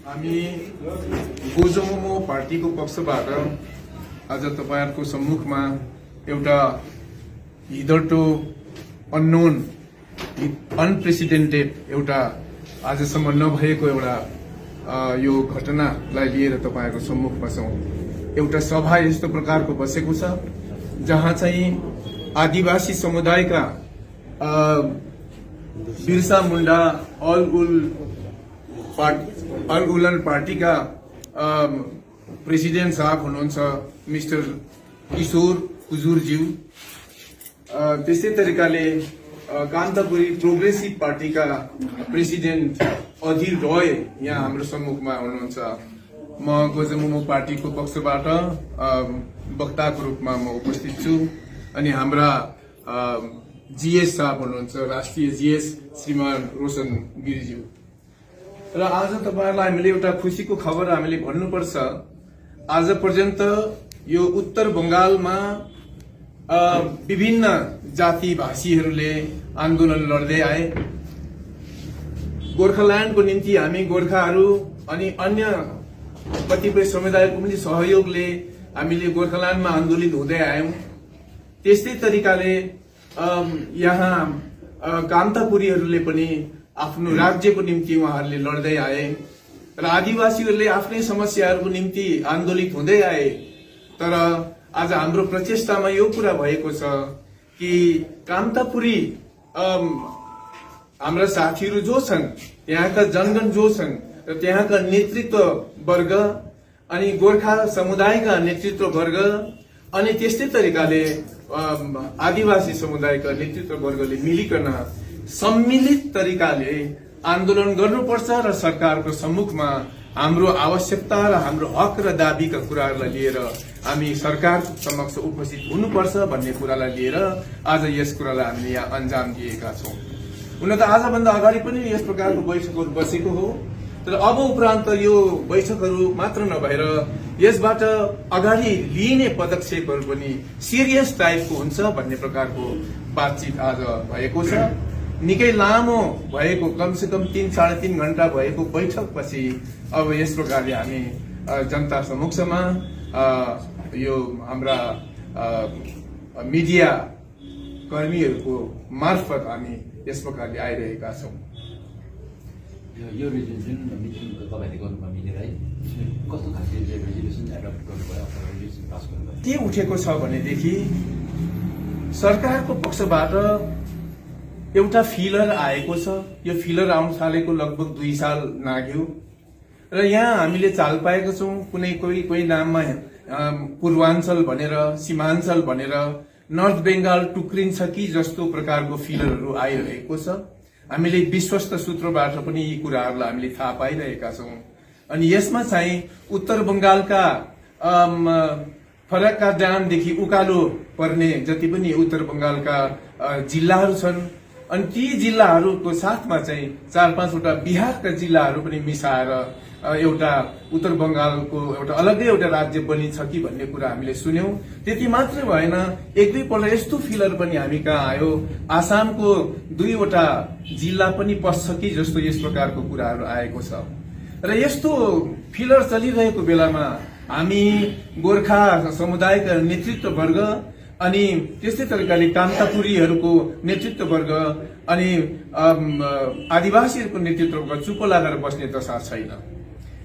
हामी गोजोमोमो पार्टीको पक्षबाट आज तपाईहरुको सम्मुखमा एउटा हिदर्टो अननोन अनप्रेसिडेन्टेड एउटा आजसम्म नभएको एउटा यो घटनालाई लिएर तपाईहरुको सम्मुखमा छौं। एउटा सभा यस्तो प्रकारको बसेको छ जहाँ चाहिँ आदिवासी समुदायका बिरसा मुण्डा अल उलन पार्टीका प्रेसिडेन्ट साहब हुनुहुन्छ मिस्टर किशोर कुजुरज्यू, त्यस्तै तरिकाले कान्तापुरी प्रोग्रेसिभ पार्टीका प्रेसिडेन्ट अधीर रोय यहाँ हाम्रो सम्मुखमा हुनुहुन्छ। म गोजोमोमो पार्टीको पक्षबाट वक्ताको रूपमा म उपस्थित छु अनि हाम्रा जीएस साहब हुनुहुन्छ राष्ट्रिय जीएस श्रीमान रोशन गिरिज्यू। र आज तपाईहरुलाई हामीले एउटा खुशीको खबर हामीले भन्नुपर्छ। आज पर्यन्त यो उत्तर बंगालमा विभिन्न जाति भाषीहरूले आन्दोलन लड्दै आए। गोर्खाल्यान्डको निम्ति हामी गोर्खाहरू अनि अन्य कतिपय समुदायको पनि सहयोगले हामीले गोर्खाल्यान्डमा आन्दोलित हुँदै आयौं। त्यस्तै तरिकाले यहाँ कान्तापुरीहरूले पनि आफ्नो राज्यको निम्ति उहाँहरूले लड्दै आए र आदिवासीहरूले आफ्नै समस्याहरूको निम्ति आन्दोलित हुँदै आए। तर आज हाम्रो प्रचेष्टामा यो कुरा भएको छ कि कान्तापुरी हाम्रा साथीहरू जो छन्, त्यहाँका जनगण जो छन् र त्यहाँका नेतृत्व वर्ग अनि गोर्खा समुदायका नेतृत्व वर्ग अनि त्यस्तै तरिकाले आदिवासी समुदायका नेतृत्व वर्गले मिलिकन सम्मिलित तरिकाले आन्दोलन गर्नुपर्छ र सरकारको सम्मुखमा हाम्रो आवश्यकता र हाम्रो हक र दाबीका कुराहरूलाई लिएर हामी सरकार समक्ष उपस्थित हुनुपर्छ भन्ने कुरालाई लिएर आज यस कुरालाई हामीले यहाँ अन्जाम दिएका छौं। हुन त आजभन्दा अगाडि पनि यस प्रकारको बैठकहरू बसेको हो, तर अब उपरान्त यो बैठकहरू मात्र नभएर यसबाट अगाडि लिइने पदक्षेपहरू पनि सिरियस टाइपको हुन्छ भन्ने प्रकारको बातचित आज भएको छ। निकै लामो भएको कमसेकम 3-3.5 घण्टा भएको बैठकपछि अब यस प्रकारले हामी जनता समक्षमा यो हाम्रा मिडिया कर्मीहरूको मार्फत हामी यस प्रकारले आइरहेका छौं। यो रेजोल्युसन मिटिङ तपाईहरुले गर्नुभयो मिलेर है, कस्तो खालको रेजोल्युसन एडप्ट गर्नुभयो अथवा रेजोल्युसन पास गर्नुभयो? के उठेको छ भनेदेखि सरकारको पक्षबाट एउटा फिलर आएको छ। यो फिलर आउन थालेको लगभग 2 साल लाग्यो र यहाँ हामीले चाल पाएको छौं कोही नाममा पूर्वाञ्चल भनेर, सीमाञ्चल भनेर, नर्थ बेंगाल टुक्रिन्छ कि जस्तो प्रकारको फिलरहरू आइरहेको छ। हामीले विश्वस्त सूत्रबाट पनि यी कुराहरूलाई हामीले थाहा पाइरहेका छौं। अनि यसमा चाहिँ उत्तर बंगालका फरक्का ड्यामदेखि उकालो पर्ने जति पनि उत्तर बंगालका जिल्लाहरू छन् अनि ती जिल्लाहरूको साथमा चाहिँ 4-5 वटा बिहारका जिल्लाहरू पनि मिसाएर एउटा उत्तर बंगालको एउटा अलग्गै एउटा राज्य बनिन्छ कि भन्ने कुरा हामीले सुन्यौं। त्यति मात्र भएन, 1-2 पल्ट यस्तो फिलर पनि हामी कहाँ आयो, आसामको 2 वटा जिल्ला पनि पस्छ कि जस्तो यस प्रकारको कुराहरू आएको छ। र यस्तो फिलर चलिरहेको बेलामा हामी गोर्खा समुदायका नेतृत्व वर्ग अनि त्यस्तै तरिकाले कान्तापुरीहरूको नेतृत्व वर्ग अनि आदिवासीहरूको नेतृत्व वर्ग चुप लागेर बस्ने दशा छैन।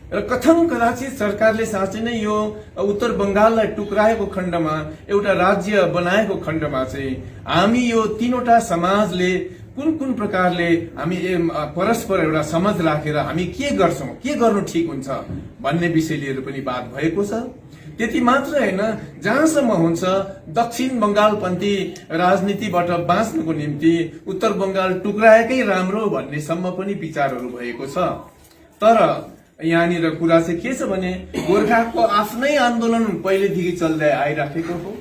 र कथम कदाचित सरकारले साँच्चै नै यो उत्तर बंगाललाई टुक्राएको खण्डमा एउटा राज्य बनाएको खण्डमा चाहिँ हामी यो 3 वटा समाजले कुन प्रकारले हामी परस्पर एउटा समझ राखेर हामी के गर्छौं, के गर्नु ठिक हुन्छ भन्ने विषय लिएर पनि बात भएको छ। त्यति मात्र हैन, जहाँसम्म हुन्छ दक्षिण बंगालपन्थी राजनीतिबाट बाँच्नको निम्ति उत्तर बंगाल टुक्राएकै राम्रो भन्ने सम्म पनि विचारहरू भएको छ। तर यहाँनिर कुरा चाहिँ के छ भने गोर्खाको आफ्नै आन्दोलन पहिलेदेखि चल्दै आइराखेको हो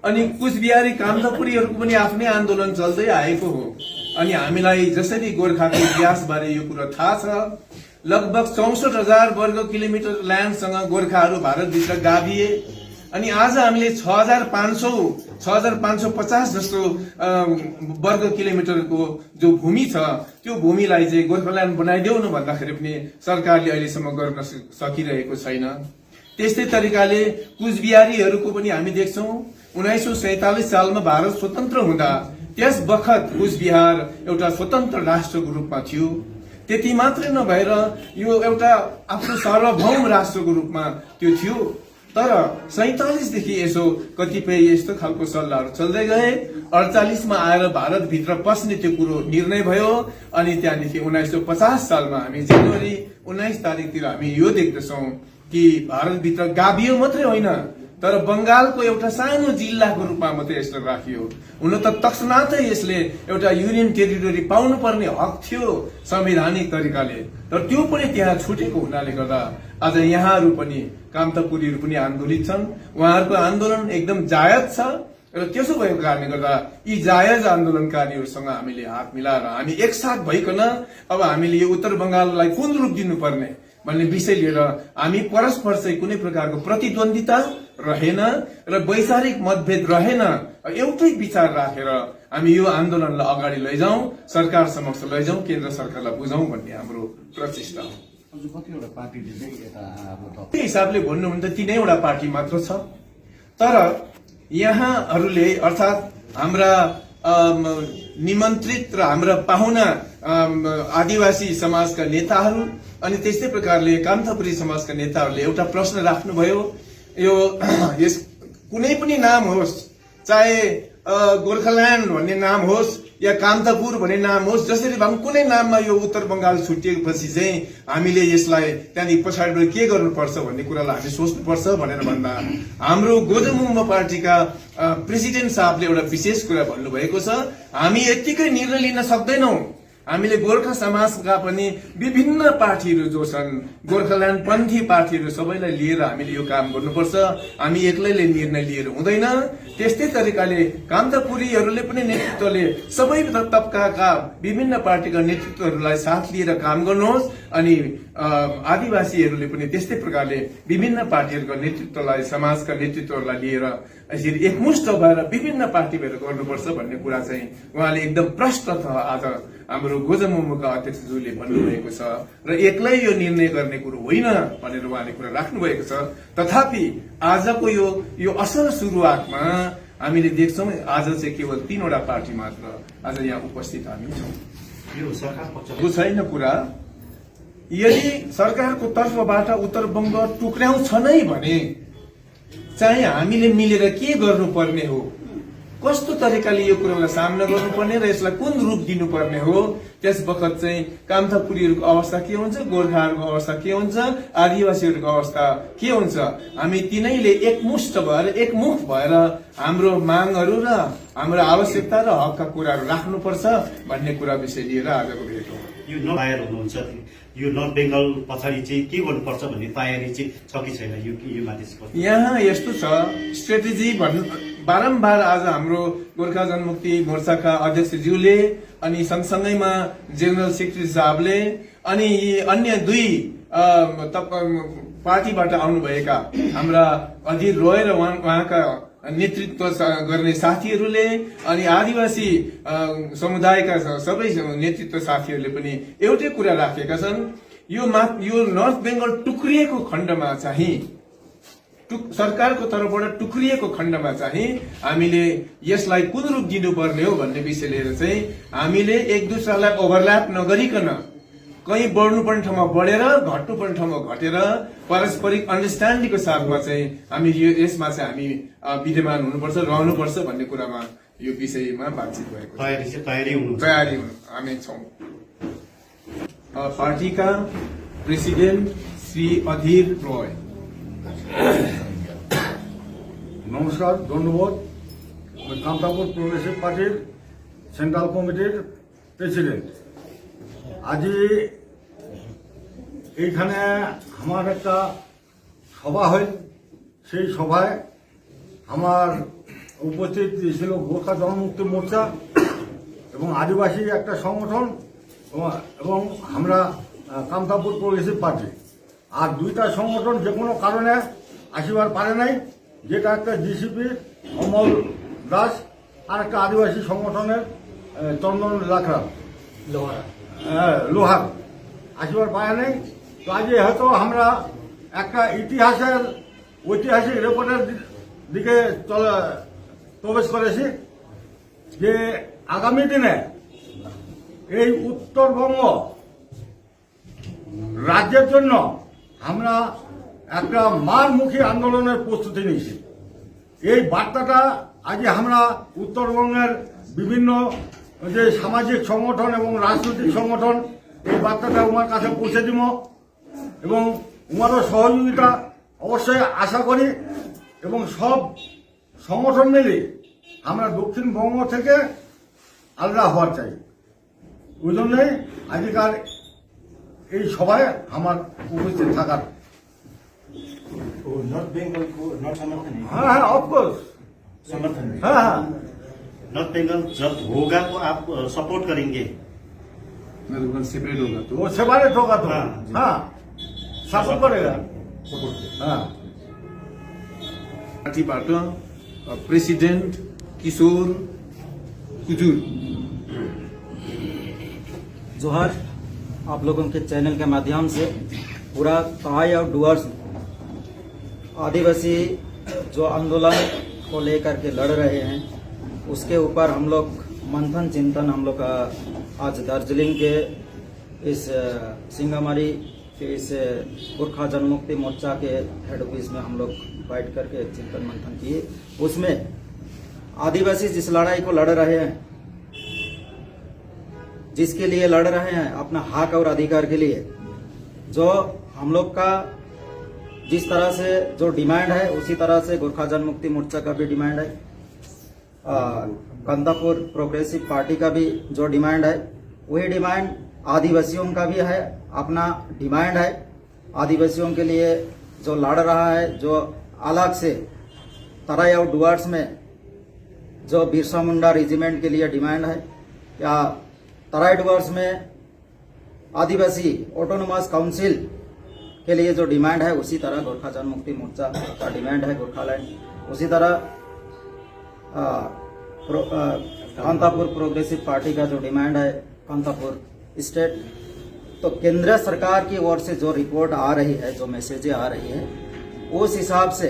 अनि कुचबिहारी कान्तापुरीहरूको पनि आफ्नै आन्दोलन चल्दै आएको हो। अनि हामीलाई जसरी गोर्खाको इतिहास बारे यो कुरा थाहा छ, लगभग 64,000 वर्ग किलोमिटर ल्यान्डसँग गोर्खाहरू भारतभित्र गाभिए अनि आज हामीले 6550 जस्तो वर्ग किलोमिटरको जो भूमि छ त्यो भूमिलाई चाहिँ गोर्खाल्यान्ड बनाइदेऊ न भन्दाखेरि पनि सरकारले अहिलेसम्म गर्न सकिरहेको छैन। त्यस्तै तरिकाले कुचबिहारीहरूको पनि हामी देख्छौं 1947 सालमा भारत स्वतन्त्र हुँदा त्यस बखत कुचबिहार एउटा स्वतन्त्र राष्ट्रको रूपमा थियो। त्यति मात्रै नभएर यो एउटा आफ्नो सार्वभौम राष्ट्रको रूपमा त्यो थियो। तर 47 देखि यसो कतिपय यस्तो खालको सल्लाहहरू चल्दै गए। 48 मा आएर भारतभित्र पस्ने त्यो कुरो निर्णय भयो अनि त्यहाँदेखि 1950 सालमा हामी जनवरी 19 तारिकतिर हामी यो देख्दछौं कि भारतभित्र गाभियो मात्रै होइन तर बंगालको एउटा सानो जिल्लाको रूपमा मात्रै यसलाई राखियो। हुन त तत्क्षणातै यसले एउटा युनियन टेरिटोरी पाउनु पर्ने हक थियो संवैधानिक तरिकाले, तर त्यो पनि त्यहाँ छुटेको हुनाले गर्दा आज यहाँहरू पनि कामतापुरीहरू पनि आन्दोलित छन्। उहाँहरूको आन्दोलन एकदम जायज छ र त्यसो भएको कारणले गर्दा यी जायज आन्दोलनकारीहरूसँग हामीले हात मिलाएर हामी एकसाथ भइकन अब हामीले यो उत्तर बंगाललाई कुन रूप दिनुपर्ने भन्ने विषय लिएर हामी परस्पर चाहिँ कुनै प्रकारको प्रतिद्वन्दिता रहेन र वैचारिक मतभेद रहेन, एउटै विचार राखेर हामी यो आन्दोलनलाई अगाडि लैजाउँ, सरकार समक्ष लैजाउँ, केन्द्र सरकारलाई बुझाउँ भन्ने हाम्रो प्रचेष्टा हो। त्यही हिसाबले भन्नु भने त 3वटा पार्टी मात्र छ। तर यहाँहरूले अर्थात हाम्रा निमन्त्रित र हाम्रा पाहुना आदिवासी समाजका नेताहरू अनि त्यस्तै प्रकारले कामतापुरी समाजका नेताहरूले एउटा प्रश्न राख्नुभयो। यो यस कुनै पनि नाम होस्, चाहे गोर्खाल्यान्ड भन्ने नाम होस् या कामतापुर भन्ने नाम होस्, जसरी भए कुनै नाममा यो उत्तर बंगाल छुटिएपछि चाहिँ हामीले यसलाई त्यहाँदेखि पछाडिबाट के गर्नुपर्छ भन्ने कुरालाई हामी सोच्नुपर्छ भनेर भन्दा हाम्रो गोजमुमो पार्टीका प्रेसिडेन्ट साहबले एउटा विशेष कुरा भन्नुभएको छ, हामी यतिकै निर्णय लिन सक्दैनौं। हामीले गोर्खा समाजका पनि विभिन्न पार्टीहरू जो छन्, गोर्खाल्यान्ड पन्थी पार्टीहरू सबैलाई लिएर हामीले यो काम गर्नुपर्छ। हामी एक्लैले निर्णय लिएर हुँदैन। त्यस्तै तरिकाले कामतापुरीहरूले पनि नेतृत्वले सबै तबकाका विभिन्न पार्टीका नेतृत्वहरूलाई साथ लिएर काम गर्नुहोस् अनि आदिवासीहरूले पनि त्यस्तै प्रकारले विभिन्न पार्टीहरूका नेतृत्वलाई, समाजका नेतृत्वहरूलाई लिएर यसरी एकमुष्ट भएर विभिन्न पार्टी भएर गर्नुपर्छ भन्ने कुरा चाहिँ उहाँले एकदम प्रष्ट आज हाम्रो गोजमुमोका अध्यक्षज्यूले भन्नुभएको छ र एक्लै यो निर्णय गर्ने कुरो होइन भनेर उहाँले कुरा राख्नुभएको छ। तथापि आजको यो असल सुरुवातमा हामीले देख्छौं आज चाहिँ केवल 3वटा पार्टी मात्र आज यहाँ उपस्थित हामी छौं। यो सरकार पक्षको छैन कुरा। यदि सरकारको तर्फबाट उत्तर बंग टुक्र्याउँछ नै भने चाहिँ हामीले मिलेर के गर्नुपर्ने हो, कस्तो तरिकाले यो कुरालाई सामना गर्नुपर्ने र यसलाई कुन रूप दिनुपर्ने हो, त्यस बखत चाहिँ कामतापुरीहरूको अवस्था के हुन्छ, गोर्खाहरूको अवस्था के हुन्छ, आदिवासीहरूको अवस्था के हुन्छ, हामी तिनैले एकमुष्ट भएर एकमुख भएर हाम्रो मागहरू र हाम्रो आवश्यकता र हकका कुराहरू राख्नुपर्छ भन्ने कुरा विषय लिएर आजको भेट हो। यो नपाएर हुनुहुन्छ, यो नर्थ बेंगल पछाडि चाहिँ के गर्नुपर्छ भन्ने तयारी चाहिँ छ कि छैन यो माथि? यहाँ यस्तो छ, स्ट्रेटेजी बारम्बार आज हाम्रो गोर्खा जनमुक्ति मोर्चाका अध्यक्षज्यूले अनि सँगसँगैमा जेनरल सेक्रेटरी साहबले अनि यी अन्य 2 पार्टीबाट आउनुभएका हाम्रा अधीर रोय र उहाँका नेतृत्व गर्ने साथीहरूले अनि आदिवासी समुदायका सबै नेतृत्व साथीहरूले पनि एउटै कुरा राखेका छन्, यो नर्थ बेंगल टुक्रिएको खण्डमा चाहिँ सरकारको तर्फबाट टुक्रिएको खण्डमा चाहिँ हामीले यसलाई कुन रूप दिनुपर्ने हो भन्ने विषय लिएर चाहिँ हामीले एक दुसरालाई ओभरल्याप नगरिकन कहीँ बढ्नुपर्ने ठाउँमा बढेर घट्नुपर्ने ठाउँमा घटेर पारस्परिक अन्डरस्ट्यान्डिङको साथमा चाहिँ हामी यसमा चाहिँ हामी विद्यमान हुनुपर्छ, रहनुपर्छ भन्ने कुरामा यो विषयमा बातचित भएको छ। तयारी हामी छौं। पार्टीका प्रेसिडेन्ट श्री अधीर रोय। নমস্কার, ধন্যবাদ। কামতাপুর প্রগ্রেসিভ পার্টির সেন্ট্রাল কমিটির প্রেসিডেন্ট। আজি এইখানে আমার একটা সভা হয়, সেই সভায় আমার উপস্থিত ছিল গোর্খা জনমুক্তি মোর্চা এবং আদিবাসী একটা সংগঠন এবং আমরা কামতাপুর প্রগ্রেসিভ পার্টি। আর 2টা সংগঠন যে কোনো কারণে আসিবার পারে নাই, যেটা একটা জিসিপি অমল দাস আর একটা আদিবাসী সংগঠনের চন্দন লাখরা লোহার আসবার পায় নেই। তো আজকে হয়তো আমরা একটা ঐতিহাসিক রেকর্ডের দিকে প্রবেশ করেছি যে আগামী দিনে এই উত্তরবঙ্গ রাজ্যের জন্য আমরা একটা মারমুখী আন্দোলনের প্রস্তুতি নিয়েছি। এই বার্তাটা আজকে আমরা উত্তরবঙ্গের বিভিন্ন যে সামাজিক সংগঠন এবং রাজনৈতিক সংগঠন এই বার্তাটা উমার কাছে পৌঁছে দিব এবং উমারও সহযোগিতা অবশ্যই আশা করি এবং সব সংগঠন মিলে আমরা দক্ষিণবঙ্গ থেকে আলাদা হওয়ার চাই। ওই জন্যই আজকাল এই সভায় আমার উপস্থিত থাকার। नॉर्थ बेंगल को नॉर्थ समर्थन है। हाँ हाँ ऑफकोर्स समर्थन है। हाँ हाँ नॉर्थ बेंगल जब होगा तो आप सपोर्ट करेंगे। सेपरेट होगा तो वो सेपरेट होगा तो हाँ। हाँ सपोर्ट करेगा। हाँ पार्टीबाट प्रेसिडेन्ट किशोर कुजुर। जोहार, आप लोगों के चैनल के माध्यम से पूरा तहाई और डुअर्स आदिवासी जो आंदोलन को लेकर के लड़ रहे हैं उसके ऊपर हम लोग मंथन चिंतन हम लोग आज दार्जिलिंग के इस सिंगामारी के इस गोरखा जनमुक्ति मोर्चा के हेड ऑफिस में हम लोग बैठ करके चिंतन मंथन किए। उसमें आदिवासी जिस लड़ाई को लड़ रहे हैं, जिसके लिए लड़ रहे हैं अपना हक और अधिकार के लिए, जो हम लोग का जिस तरह से जो डिमांड है उसी तरह से गोरखा जनमुक्ति मोर्चा का भी डिमांड है, कंदापुर प्रोग्रेसिव पार्टी का भी जो डिमांड है वही डिमांड आदिवासियों का भी है, अपना डिमांड है। आदिवासियों के लिए जो लड़ रहा है, जो अलग से तराई और डुअर्स में जो बिरसा मुंडा रेजिमेंट के लिए डिमांड है, या तराई डुअर्स में आदिवासी ऑटोनोमस काउंसिल के लिए जो डिमांड है उसी तरह गोरखा जनमुक्ति मोर्चा का डिमांड है गोरखालैंड। उसी तरह कांतापुर प्रोग्रेसिव पार्टी का जो डिमांड है कांतापुर स्टेट। तो केंद्र सरकार की ओर से जो रिपोर्ट आ रही है, जो मैसेजें आ रही है, उस हिसाब से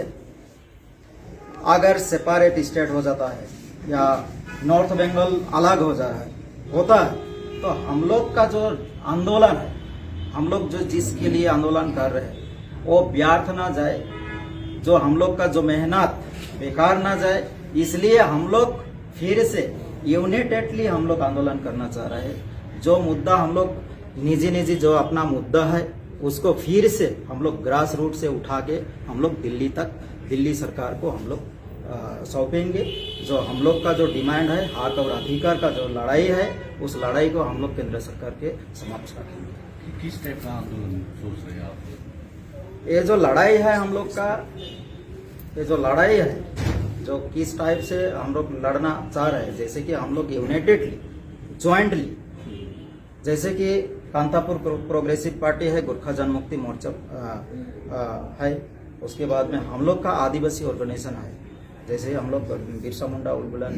अगर सेपरेट स्टेट हो जाता है या नॉर्थ बंगाल अलग हो जा रहा है होता है तो हम लोग का जो आंदोलन है, हम लोग जो जिसके लिए आंदोलन कर रहे हैं वो व्यर्थ ना जाए, जो हम लोग का जो मेहनत बेकार ना जाए, इसलिए हम लोग फिर से यूनाइटेडली हम लोग आंदोलन करना चाह रहे हैं। जो मुद्दा हम लोग निजी जो अपना मुद्दा है उसको फिर से हम लोग ग्रास रूट से उठा के हम लोग दिल्ली सरकार को हम लोग सौंपेंगे। जो हम लोग का जो डिमांड है, हक और अधिकार का जो लड़ाई है, उस लड़ाई को हम लोग केंद्र सरकार के समक्ष रखेंगे। किस टाइप का आंदोलन सोच रहे हैं आप? ये जो लड़ाई है हम लोग का, ये जो लड़ाई है जो किस टाइप से हम लोग लड़ना चाह रहे हैं, जैसे कि हम लोग यूनाइटेडली ज्वाइंटली, जैसे कि कांतापुर प्रोग्रेसिव पार्टी है, गोरखा जनमुक्ति मोर्चा है, उसके बाद में हम लोग का आदिवासी ऑर्गेनाइजेशन है, जैसे हम लोग बिरसा मुंडा उलगुलन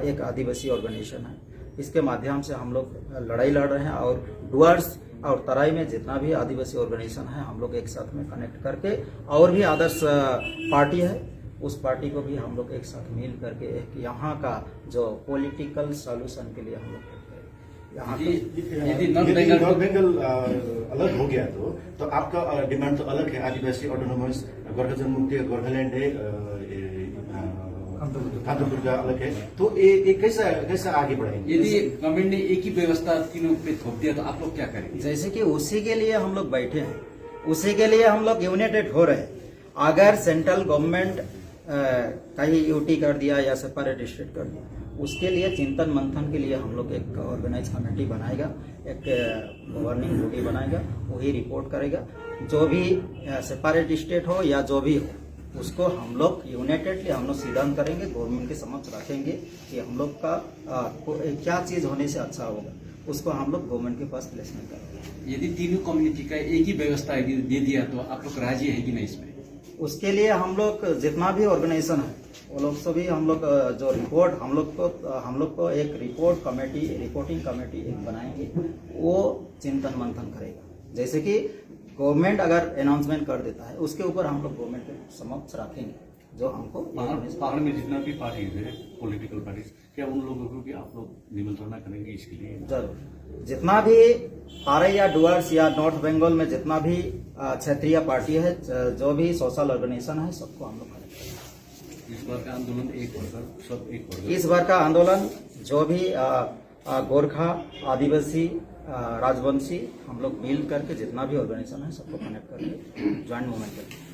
एक आदिवासी ऑर्गेनाइजेशन है। इसके माध्यम से हम लोग लड़ाई लड़ रहे हैं और डुअर्स और तराई में जितना भी आदिवासी ऑर्गेनाइजेशन है हम लोग एक साथ में कनेक्ट करके, और भी आदर्श पार्टी है उस पार्टी को भी हम लोग एक साथ मिल करके एक यहाँ का जो पॉलिटिकल सॉल्यूशन के लिए हम लोग यहाँ यदि नॉर्थ बेंगल अलग हो गया तो आपका डिमांड तो अलग है। आदिवासी ऑटोनोमस गोरखा जनमुक्ति गोरखालैंड है, कांतापुर का अलग है, तो ये कैसा आगे बढ़ेंगे? यदि गवर्नमेंट ने एक ही व्यवस्था तीनों पे थोप दिया तो आप लोग क्या करेंगे? जैसे कि उसी के लिए हम लोग बैठे हैं, उसी के लिए हम लोग यूनाइटेड हो रहे हैं। अगर सेंट्रल गवर्नमेंट कहीं यूटी कर दिया या सेपरेट स्टेट कर दिया, उसके लिए चिंतन मंथन के लिए हम लोग एक ऑर्गेनाइज कमेटी बनाएगा, एक गवर्निंग बॉडी बनाएगा, वही रिपोर्ट करेगा। जो भी सेपरेट स्टेट हो या जो भी हो उसको हम लोग यूनाइटेडली हम लोग सिद्धांत करेंगे, गवर्नमेंट के समक्ष रखेंगे कि हम लोग का क्या चीज होने से अच्छा होगा, उसको हम लोग गवर्नमेंट के पास प्लेसमेंट करेंगे। यदि तीनों कम्युनिटी का एक ही व्यवस्था दे दिया तो आप लोग राजी है कि नहीं इसमें? उसके लिए हम लोग जितना भी ऑर्गेनाइजेशन है वो लोग से भी हम लोग जो रिपोर्ट हम लोग को एक रिपोर्टिंग कमेटी एक बनाएंगे, वो चिंतन मंथन करेगा। जैसे कि गवर्नमेंट अगर अनाउंसमेंट कर देता है उसके ऊपर हम लोग गवर्नमेंट के समक्ष रखेंगे जो हमको पहाड़ में जितना भी पार्टी है, पॉलिटिकल पार्टी, क्या उन लोगों को भी आप लोग निमंत्रणा करेंगे इसके लिए? जरूर। जितना भी आरआई या डुअर्स या नॉर्थ बंगाल में जितना भी क्षेत्रीय पार्टी है, जो भी सोशल ऑर्गेनाइजेशन है, सबको हम लोग करेंगे। इस बार का आंदोलन एक वर्कर, सब एक वर्कर। इस बार का आंदोलन जो भी गोरखा, आदिवासी, राजवंशी, हम लोग मिल करके जितना भी ऑर्गेनाइजेशन है सबको कनेक्ट करके ज्वाइंट मूवमेंट करेंगे।